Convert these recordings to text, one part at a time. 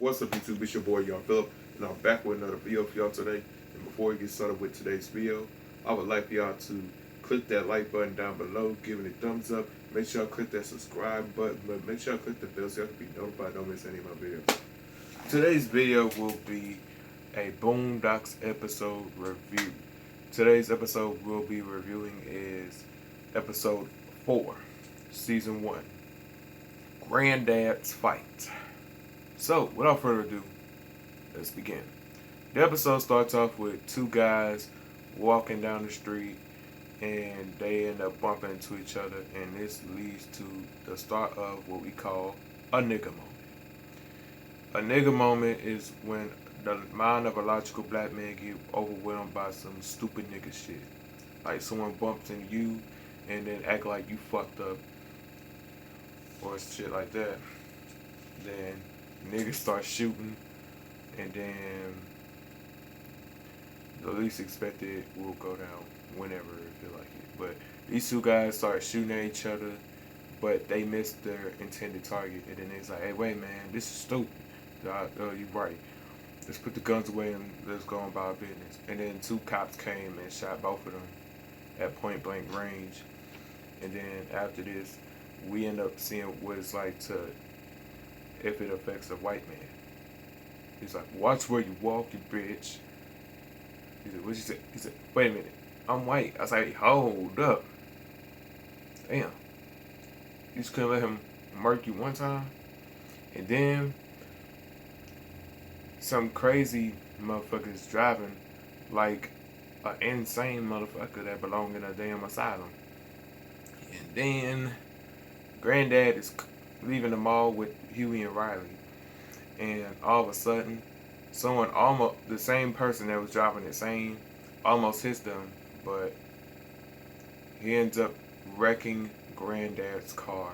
What's up, YouTube? It's your boy, Young Phillip, and I'm back with another video for y'all today. And before we get started with today's video, I would like for y'all to click that like button down below, give it a thumbs up. Make sure y'all click that subscribe button, but make sure y'all click the bell so y'all can be notified. Don't miss any of my videos. Today's video will be a Boondocks episode review. Today's episode we'll be reviewing is episode 4, season 1, Granddad's Fight. So, without further ado, let's begin. The episode starts off with two guys walking down the street and they end up bumping into each other, and this leads to the start of what we call a nigga moment. A nigga moment is when the mind of a logical black man get overwhelmed by some stupid nigga shit. Like someone bumps into you and then act like you fucked up or shit like that. Then niggas start shooting, and then the least expected will go down whenever it feel like it. But these two guys start shooting at each other, but they missed their intended target, and then it's like, hey, wait, man, this is stupid. You right. Let's put the guns away and let's go on about our business. And then two cops came and shot both of them at point blank range. And then after this, we end up seeing what it's like to, if it affects a white man. He's like, watch where you walk, you bitch. He said, what you say? He said, wait a minute, I'm white. I was like, hold up. Damn. You just couldn't let him murk you one time? And then some crazy motherfuckers driving like an insane motherfucker that belong in a damn asylum. And then Granddad is leaving the mall with Huey and Riley, and all of a sudden, someone almost, the same person that was driving insane, almost hits them, but he ends up wrecking Granddad's car,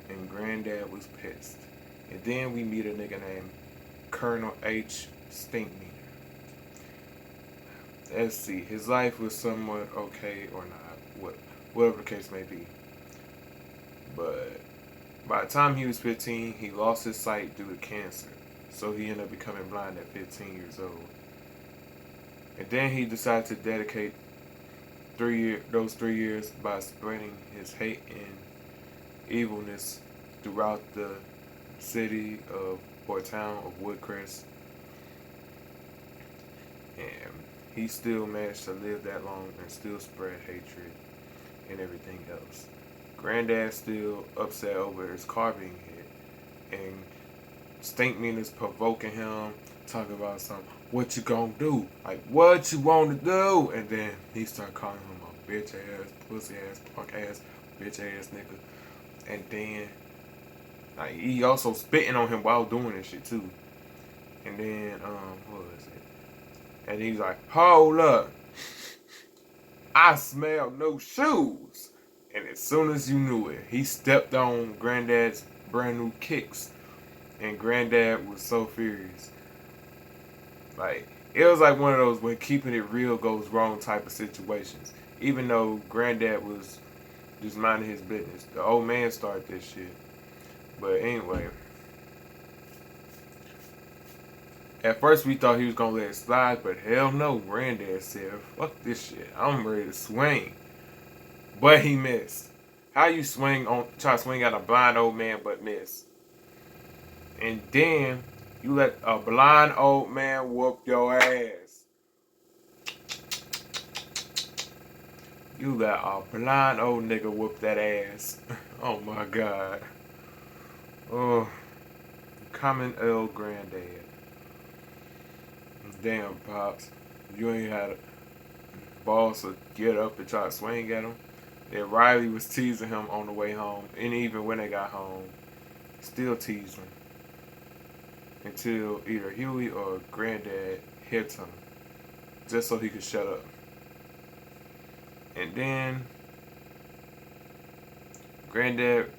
and Granddad was pissed. And then we meet a nigga named Colonel H. Stinkmeaner. Let's see, his life was somewhat okay or not, whatever the case may be. But by the time he was 15, he lost his sight due to cancer. So he ended up becoming blind at 15 years old. And then he decided to dedicate those 3 years by spreading his hate and evilness throughout the city of or town of Woodcrest. And he still managed to live that long and still spread hatred and everything else. Granddad's still upset over his car being hit, and Stinkmeaner's provoking him, talking about something. What you gonna do? Like, what you wanna do? And then he started calling him a bitch ass, pussy ass, punk ass, bitch ass nigga. And then like, he also spitting on him while doing this shit too. And then what was it? And he's like, hold up, I smell no shoes. And as soon as you knew it, he stepped on Granddad's brand new kicks. And Granddad was so furious. Like, it was like one of those when keeping it real goes wrong type of situations. Even though Granddad was just minding his business. The old man started this shit. But anyway. At first we thought he was gonna let it slide, but hell no. Granddad said, fuck this shit, I'm ready to swing. But he missed. How you try to swing at a blind old man but miss? And then you let a blind old man whoop your ass. You let a blind old nigga whoop that ass. Oh my God. Oh, common L Granddad. Damn, Pops. You ain't had a balls to get up and try to swing at him. And Riley was teasing him on the way home, and even when they got home, still teased him. Until either Huey or Granddad hits him, just so he could shut up. And then Granddad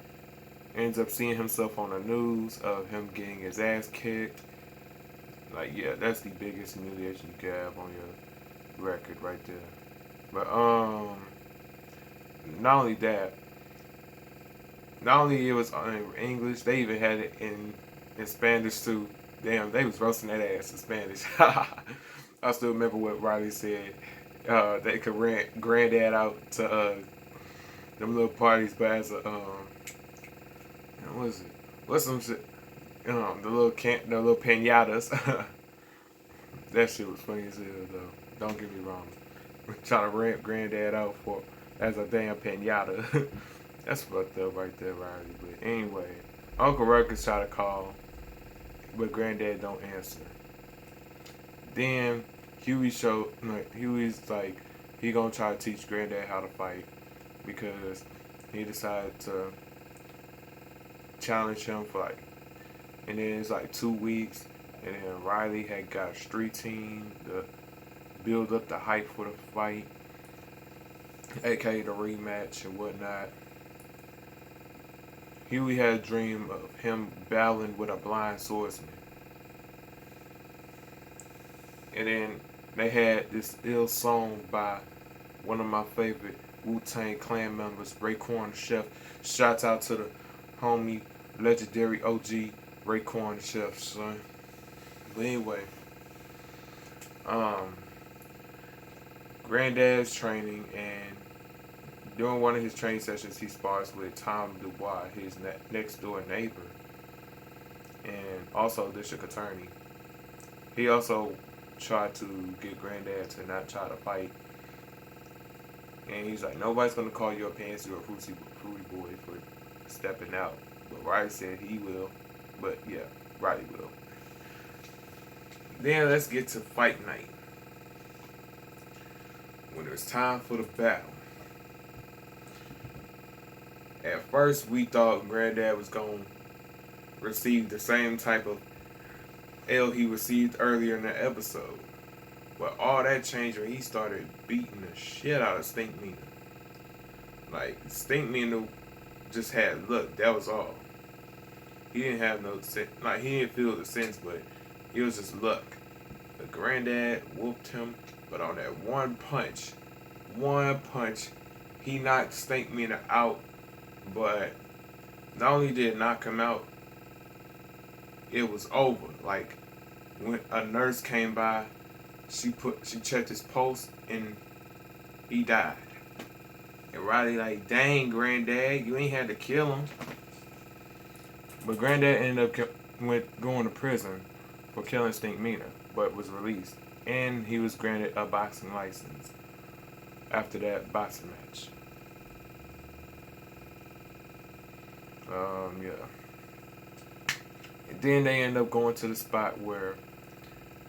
ends up seeing himself on the news of him getting his ass kicked. Like, yeah, that's the biggest humiliation you can have on your record right there. But not only that, not only it was in English, they even had it in Spanish too. Damn, they was roasting that ass in Spanish. I still remember what Riley said. They could rent Granddad out to them little parties, but as a what is it? What's some shit? The little pinatas. That shit was funny as hell though. Don't get me wrong. Trying to rent Granddad out for as a damn pinata. That's fucked up right there, Riley. But anyway, Uncle Ruckus try to call, but Granddad don't answer. Then Huey's like he gonna try to teach Granddad how to fight because he decided to challenge him for like, and then it's like 2 weeks, and then Riley had got a street team to build up the hype for the fight, aka the rematch and whatnot. Huey had a dream of him battling with a blind swordsman. And then they had this ill song by one of my favorite Wu-Tang Clan members, Raekwon the Chef. Shouts out to the homie, legendary OG Raekwon the Chef, son. But anyway, Granddad's training, and during one of his training sessions, he spars with Tom Dubois, his next door neighbor, and also district attorney. He also tried to get Granddad to not try to fight, and he's like, nobody's gonna call you a pansy or a fruity boy for stepping out. But Riley said he will, but yeah, Riley will. Then let's get to fight night. When it was time for the battle. At first, we thought Granddad was going to receive the same type of L he received earlier in the episode. But all that changed when he started beating the shit out of Stink Meaner. Like, Stink Meaner just had luck, that was all. He didn't have no sense, like, he didn't feel the sense, but it was just luck. The Granddad whooped him, but on that one punch, he knocked Stink Meaner out. But not only did it knock him out, it was over. Like, when a nurse came by, she checked his pulse and he died. And Riley like, dang, Granddad, you ain't had to kill him. But Granddad ended up going to prison for killing Stink Meaner, but was released. And he was granted a boxing license after that boxing match. Yeah. And then they end up going to the spot where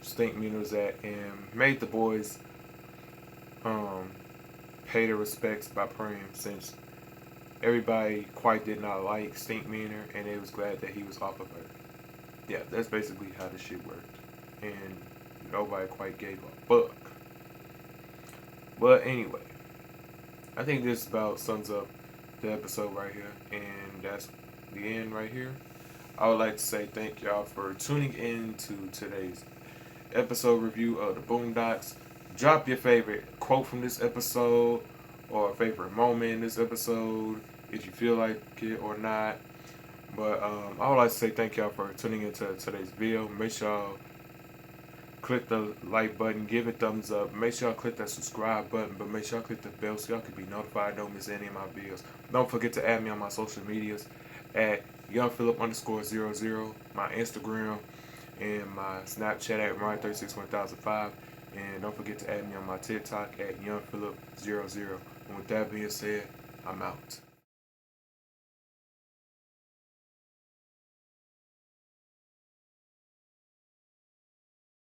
Stink Meaner was at and made the boys pay their respects by praying, since everybody quite did not like Stink Meaner and they was glad that he was off of her. Yeah, that's basically how the shit worked. And nobody quite gave a fuck. But anyway, I think this about sums up the episode right here, and that's the end right here. I would like to say thank y'all for tuning in to today's episode review of the Boondocks. Drop your favorite quote from this episode or a favorite moment in this episode if you feel like it or not. But I would like to say thank y'all for tuning into today's video. Make sure y'all click the like button, give it thumbs up. Make sure y'all click that subscribe button, but make sure y'all click the bell so y'all can be notified, don't miss any of my videos. Don't forget to add me on my social medias at YoungPhilip_00, my Instagram, and my Snapchat at Ryan361,005. And don't forget to add me on my TikTok at YoungPhilip00. And with that being said, I'm out.